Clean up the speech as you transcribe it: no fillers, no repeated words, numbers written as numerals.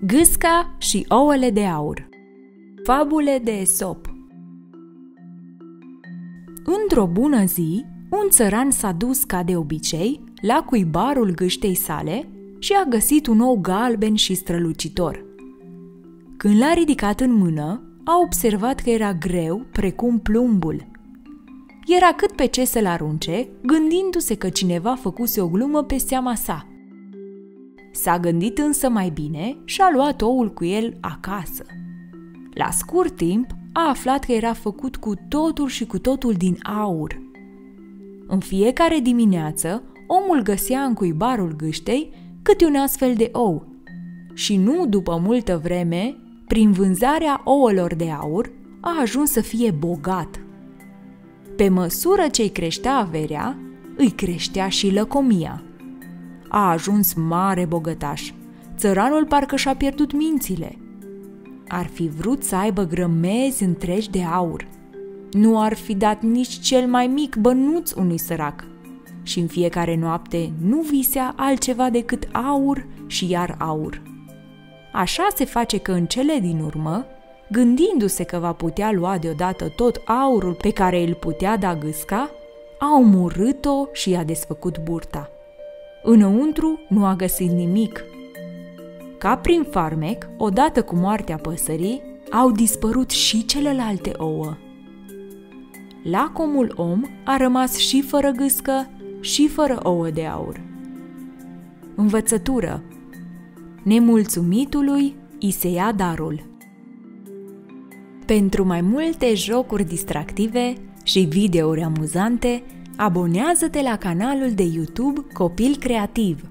Gâsca și ouăle de aur. Fabule de Esop. Într-o bună zi, un țăran s-a dus, ca de obicei, la cuibarul gâștei sale și a găsit un ou galben și strălucitor. Când l-a ridicat în mână, a observat că era greu precum plumbul. Era cât pe ce să-l arunce, gândindu-se că cineva făcuse o glumă pe seama sa. S-a gândit însă mai bine și a luat oul cu el acasă. La scurt timp a aflat că era făcut cu totul și cu totul din aur. În fiecare dimineață, omul găsea în cuibarul gâștei câte un astfel de ou și nu după multă vreme, prin vânzarea ouălor de aur, a ajuns să fie bogat. Pe măsură ce îi creștea averea, îi creștea și lăcomia. A ajuns mare bogătaș. Țăranul parcă și-a pierdut mințile. Ar fi vrut să aibă grămezi întregi de aur. Nu ar fi dat nici cel mai mic bănuț unui sărac. Și în fiecare noapte nu visea altceva decât aur și iar aur. Așa se face că în cele din urmă, gândindu-se că va putea lua deodată tot aurul pe care îl putea da gâsca, a omorât-o și i-a desfăcut burta. Înăuntru nu a găsit nimic. Ca prin farmec, odată cu moartea păsării, au dispărut și celelalte ouă. Lacomul om a rămas și fără gâscă și fără ouă de aur. Învățătură: nemulțumitului îi se ia darul. Pentru mai multe jocuri distractive și videouri amuzante, abonează-te la canalul de YouTube Copil Creativ.